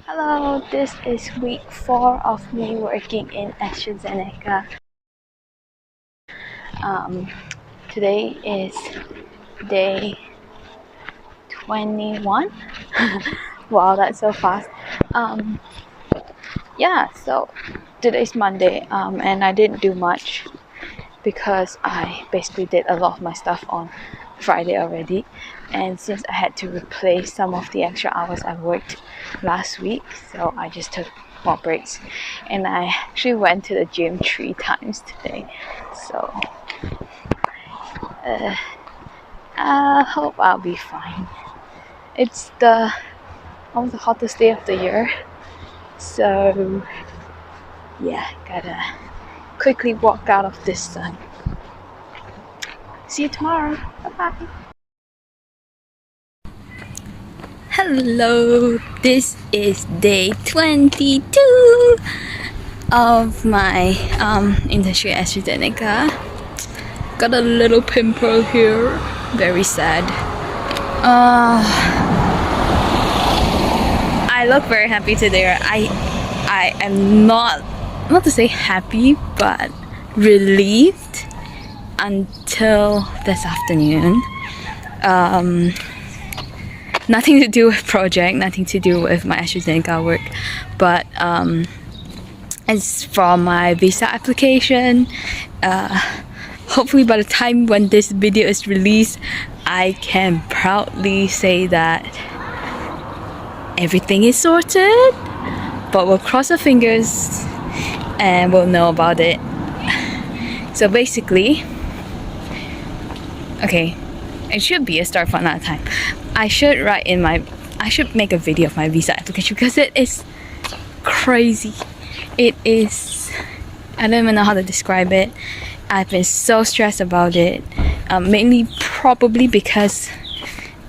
Hello, this is week 4 of me working in AstraZeneca. Today is day 21. Wow, that's so fast. So today's Monday, and I didn't do much because I basically did a lot of my stuff on Friday already. And since I had to replace some of the extra hours I worked last week, so I just took more breaks. And I actually went to the gym 3 times today. So I hope I'll be fine. It's almost the hottest day of the year. So yeah, gotta quickly walk out of this sun. See you tomorrow. Bye-bye. Hello, this is day 22 of my internship at AstraZeneca. Got a little pimple here, very sad. I look very happy today. I am not to say happy, but relieved until this afternoon. Nothing to do with project, nothing to do with my AstraZeneca work, but it's from my visa application. Hopefully by the time when this video is released, I can proudly say that everything is sorted, but we'll cross our fingers and we'll know about it. So basically, okay, it should be a start for another time. I should make a video of my visa application because it is crazy. It is, I don't even know how to describe it. I've been so stressed about it, mainly probably because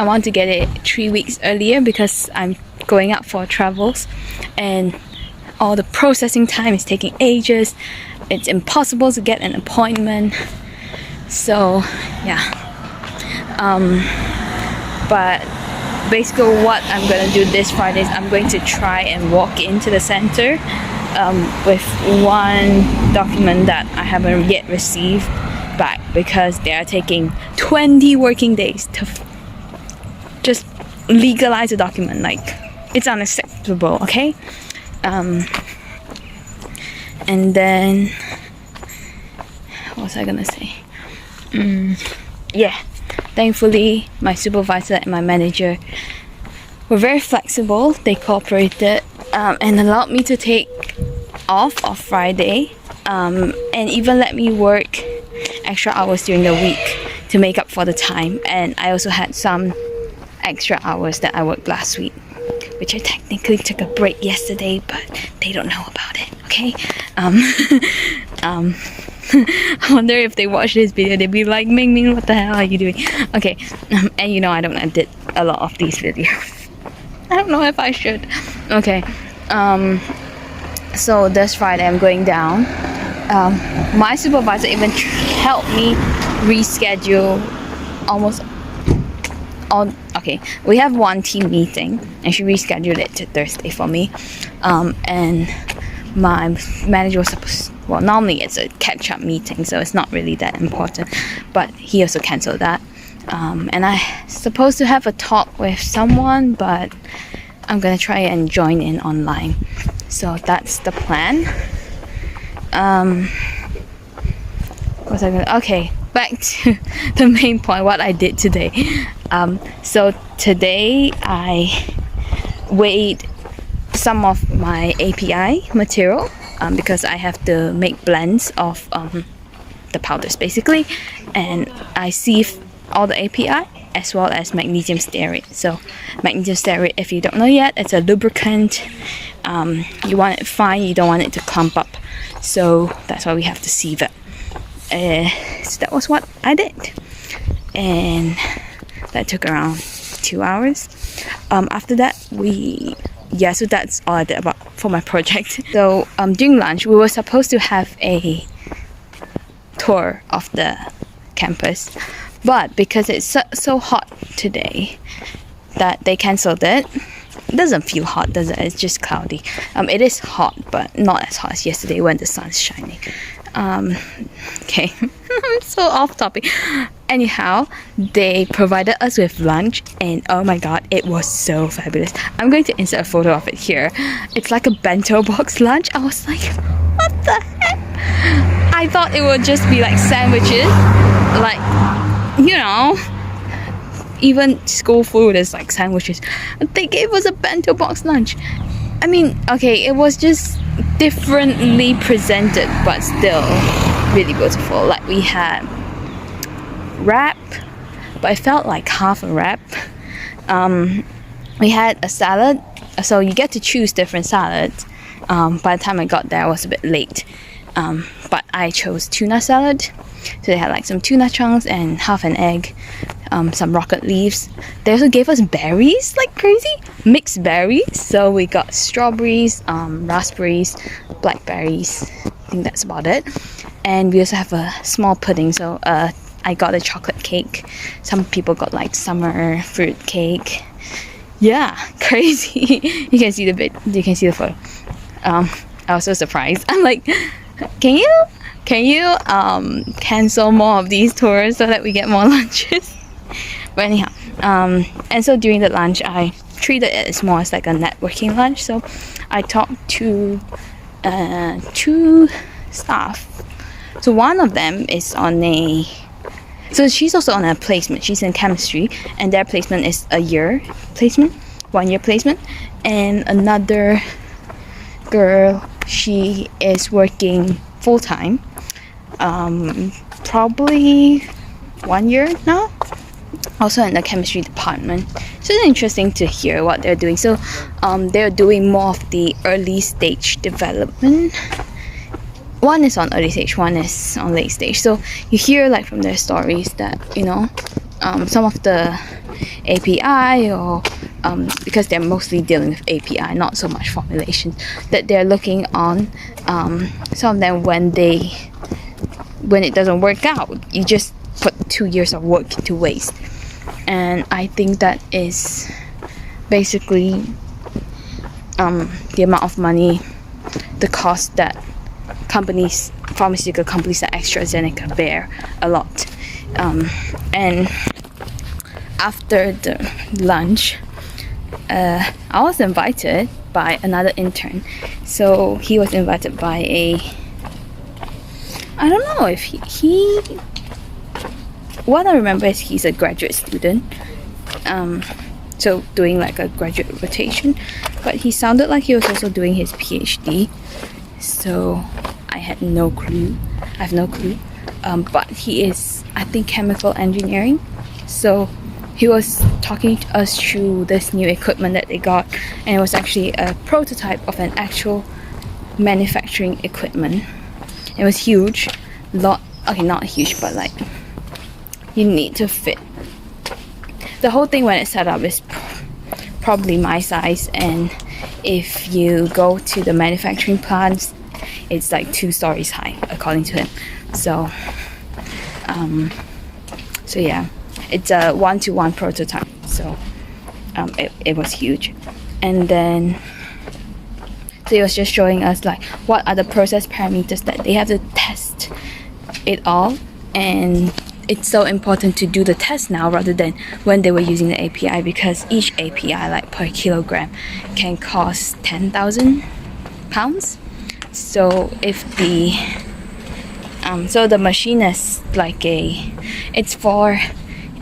I want to get it 3 weeks earlier because I'm going out for travels and all the processing time is taking ages. It's impossible to get an appointment. So yeah. But basically what I'm gonna do this Friday is I'm going to try and walk into the center with one document that I haven't yet received back because they are taking 20 working days to just legalize a document. Like, it's unacceptable, okay? And then what was I gonna say? Yeah, thankfully my supervisor and my manager were very flexible. They cooperated and allowed me to take off of Friday, and even let me work extra hours during the week to make up for the time. And I also had some extra hours that I worked last week, which I technically took a break yesterday, but they don't know about it, okay? I wonder if they watch this video, they'd be like, Ming Ming, what the hell are you doing? Okay, and you know I don't edit a lot of these videos. I don't know if I should. Okay, so this Friday I'm going down. My supervisor even helped me reschedule almost all. Okay, we have one team meeting and she rescheduled it to Thursday for me, and my manager was supposed, well, normally it's a catch-up meeting, so it's not really that important, but he also cancelled that. And I'm supposed to have a talk with someone, but I'm gonna try and join in online. So that's the plan. Okay, back to the main point, what I did today. So today I weighed some of my API material because I have to make blends of the powders basically, and I sieve all the API as well as magnesium stearate. So magnesium stearate, if you don't know yet, it's a lubricant. You want it fine, you don't want it to clump up, so that's why we have to sieve it. So that was what I did, and that took around 2 hours. After that so that's all I did for my project. So during lunch we were supposed to have a tour of the campus, but because it's so hot today that they cancelled it. doesn't feel hot, does it? It's just cloudy. It is hot, but not as hot as yesterday when the sun's shining. Okay, I'm so off topic. Anyhow, they provided us with lunch, and oh my god, it was so fabulous. I'm going to insert a photo of it here. It's like a bento box lunch. I was like, what the heck? I thought it would just be like sandwiches, like, you know, even school food is like sandwiches. They gave us a bento box lunch. I mean, okay, it was just differently presented, but still really beautiful. Like, we had wrap, but it felt like half a wrap. We had a salad, so you get to choose different salads. By the time I got there, I was a bit late, but I chose tuna salad. So they had like some tuna chunks and half an egg, some rocket leaves. They also gave us berries like crazy, mixed berries. So we got strawberries, raspberries, blackberries. I think that's about it. And we also have a small pudding. So I got a chocolate cake. Some people got like summer fruit cake. Yeah, crazy. You can see the bit. You can see the photo. I was so surprised. I'm like, can you cancel more of these tours so that we get more lunches? But anyhow, and so during the lunch, I treated it as more as like a networking lunch. So I talked to two staff. So one of them is on a, so she's also on a placement. She's in chemistry, and their placement is a year placement, 1 year placement. And another girl, she is working full-time, probably 1 year now, also in the chemistry department. So it's interesting to hear what they're doing. So they're doing more of the early stage development. One is on early stage, one is on late stage. So you hear like from their stories that, you know, some of the API, or because they're mostly dealing with API, not so much formulations, that they're looking on, some of them when it doesn't work out, you just put 2 years of work to waste. And I think that is basically the amount of money, the cost that companies, pharmaceutical companies like AstraZeneca bear a lot. And after the lunch, I was invited by another intern. So he was invited by I don't know if he what I remember is he's a graduate student, so doing like a graduate rotation, but he sounded like he was also doing his PhD, so I have no clue, but he is, I think, chemical engineering. So he was talking to us through this new equipment that they got, and it was actually a prototype of an actual manufacturing equipment. It was huge, okay, not huge, but like you need to fit. The whole thing when it's set up is probably my size, and if you go to the manufacturing plants, it's like 2 stories high, according to him. So, so yeah, it's a 1-to-1 prototype. So, it was huge, and then so he was just showing us like what are the process parameters that they have to test it all, and it's so important to do the test now rather than when they were using the API, because each API, like per kilogram, can cost 10,000 pounds. So if the so the machine is like it's for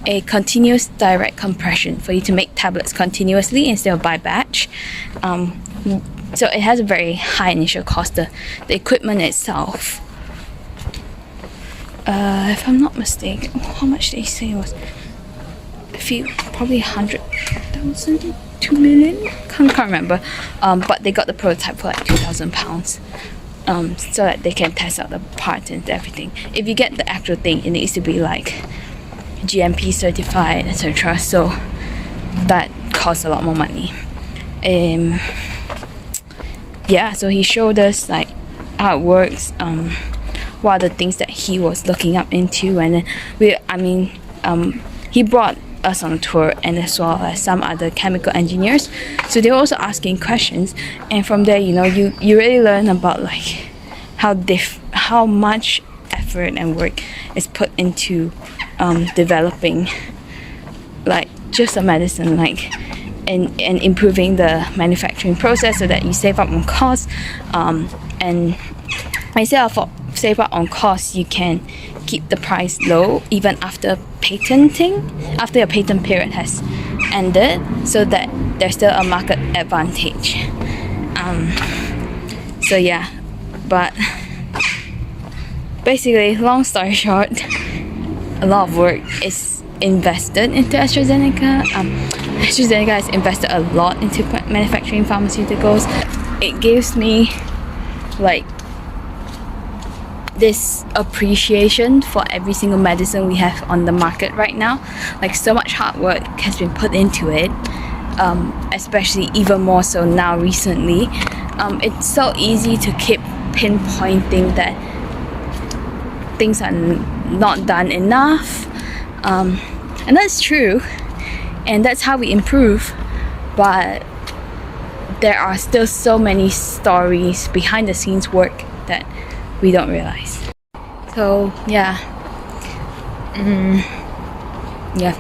a continuous direct compression, for you to make tablets continuously instead of by batch. So it has a very high initial cost. The equipment itself, if I'm not mistaken, how much they say it was? Probably 100,000, 2 million. Can't remember. But they got the prototype for like 2,000 pounds, so that they can test out the parts and everything. If you get the actual thing, it needs to be like GMP certified, etc. So that costs a lot more money. Yeah, so he showed us like how it works, what are the things that he was looking up into, and then he brought us on a tour, and as well as some other chemical engineers. So they were also asking questions, and from there, you really learn about like how much effort and work is put into developing like just a medicine, like and improving the manufacturing process so that you save up on costs, and instead of save up on costs, you can keep the price low even after your patent period has ended, so that there's still a market advantage. So yeah, but basically, long story short, a lot of work is invested into AstraZeneca. AstraZeneca has invested a lot into manufacturing pharmaceuticals. It gives me like this appreciation for every single medicine we have on the market right now. Like, so much hard work has been put into it, especially even more so now recently. It's so easy to keep pinpointing that things are not done enough, and that's true, and that's how we improve, but there are still so many stories behind the scenes work that we don't realize. So yeah,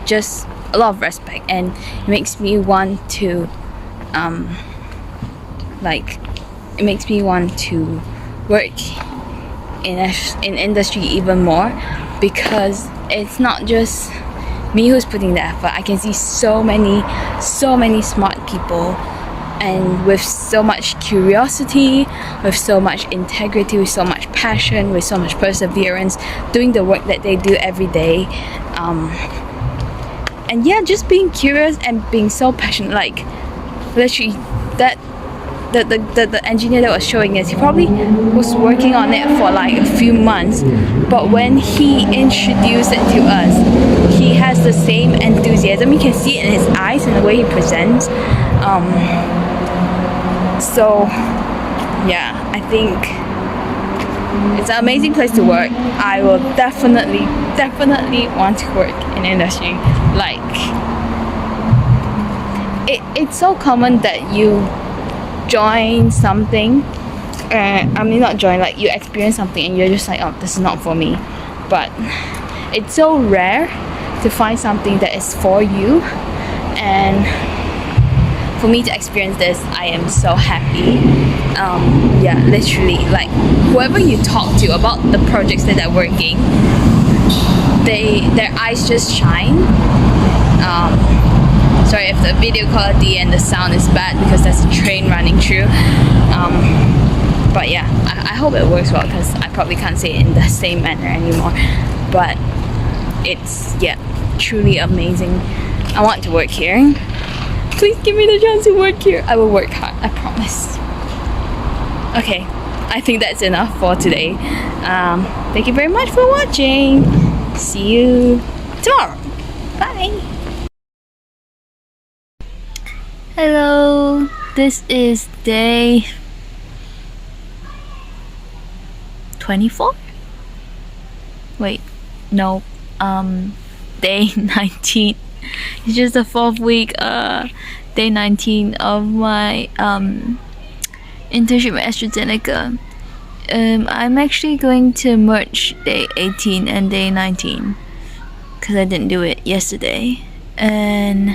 just a lot of respect, and it makes me want to work in industry even more, because it's not just me who's putting the effort. I can see so many smart people, and with so much curiosity, with so much integrity, with so much passion, with so much perseverance, doing the work that they do every day. And yeah, just being curious and being so passionate. Like, literally, that the engineer that was showing us, he probably was working on it for like a few months, but when he introduced it to us, he has the same enthusiasm. You can see it in his eyes and the way he presents. So yeah, I think it's an amazing place to work. I will definitely want to work in industry. Like, it's so common that you join something, like you experience something and you're just like, oh, this is not for me. But it's so rare to find something that is for you, and for me to experience this, I am so happy. Yeah, literally, like, whoever you talk to about the projects that they're working, their eyes just shine. Sorry if the video quality and the sound is bad, because there's a train running through. But yeah, I hope it works well, because I probably can't say it in the same manner anymore. But it's, yeah, truly amazing. I want to work here. Please give me the chance to work here. I will work hard, I promise. Okay, I think that's enough for today. Thank you very much for watching. See you tomorrow. Bye. Hello, this is day 24? Wait, no, day 19. It's just the fourth week, day 19 of my internship at AstraZeneca. I'm actually going to merge day 18 and day 19, because I didn't do it yesterday. And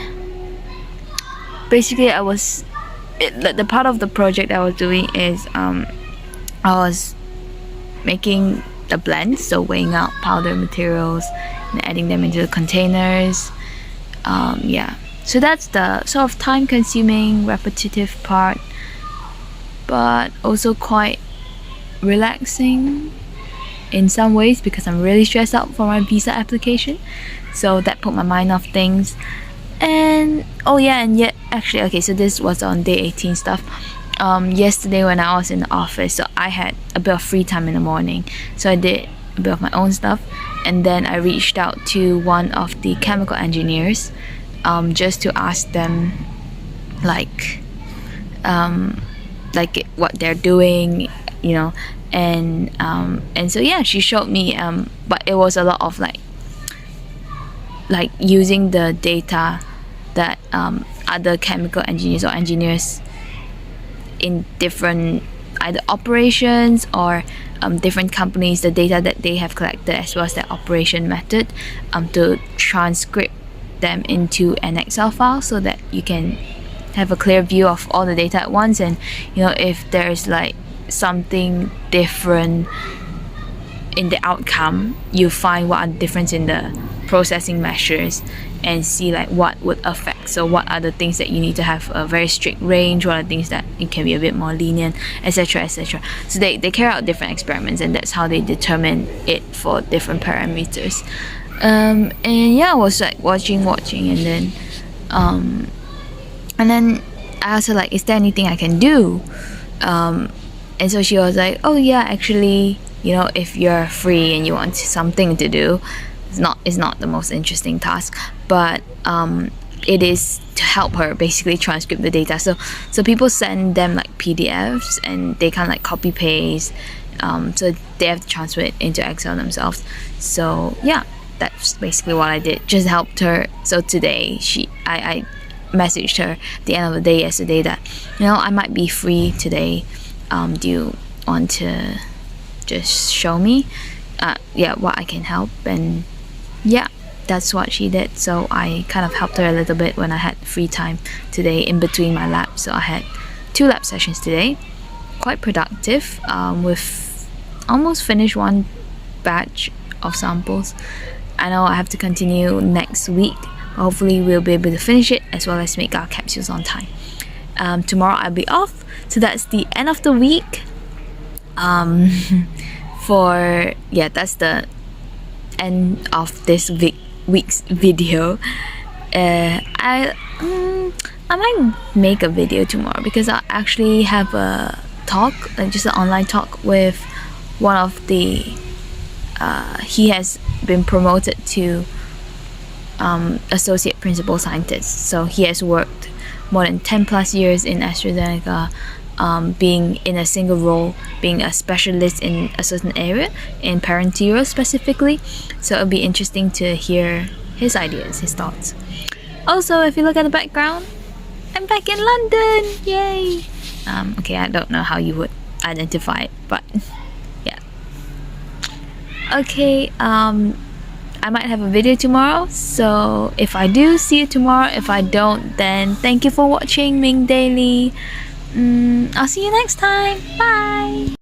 basically, the part of the project I was doing is I was making the blends, so weighing out powder materials and adding them into the containers. Yeah, so that's the sort of time-consuming, repetitive part, but also quite relaxing in some ways, because I'm really stressed out for my visa application, so that put my mind off things. And oh yeah, and yet actually, okay, so this was on day 18 stuff. Yesterday when I was in the office, so I had a bit of free time in the morning, so I did a bit of my own stuff, and then I reached out to one of the chemical engineers, just to ask them like what they're doing, you know. And so yeah, she showed me, but it was a lot of like like using the data that other chemical engineers or engineers in different either operations or different companies, the data that they have collected as well as their operation method, to transcript them into an Excel file so that you can have a clear view of all the data at once. And if there's like something different in the outcome, you find what are the difference in the processing measures and see like what would affect. So what are the things that you need to have a very strict range, what are the things that it can be a bit more lenient, etc, etc. So they carry out different experiments, and that's how they determine it for different parameters. And yeah, I was like watching and then I asked her like, is there anything I can do? And so she was like, oh yeah, actually, if you're free and you want something to do, it's not the most interesting task, but it is to help her basically transcript the data. So people send them like PDFs and they kind of like copy paste, so they have to transfer it into Excel themselves. So yeah, that's basically what I did, just helped her. So today I messaged her at the end of the day yesterday that I might be free today, do you want to just show me what I can help? And yeah, that's what she did. So I kind of helped her a little bit when I had free time today in between my labs. So I had 2 lab sessions today, quite productive, with almost finished one batch of samples. I know I have to continue next week. Hopefully we'll be able to finish it as well as make our capsules on time. Tomorrow I'll be off, so that's the end of the week. That's the end of this week's video. I might make a video tomorrow because I actually have a talk, like just an online talk with one of the he has been promoted to associate principal scientist. So he has worked more than 10 plus years in AstraZeneca, being in a single role, being a specialist in a certain area, in parenteral specifically. So it'll be interesting to hear his ideas, his thoughts. Also, if you look at the background, I'm back in London, yay! Okay, I don't know how you would identify it, but yeah. Okay, I might have a video tomorrow, so if I do, see you tomorrow. If I don't, then thank you for watching Ming Daily. I'll see you next time. Bye.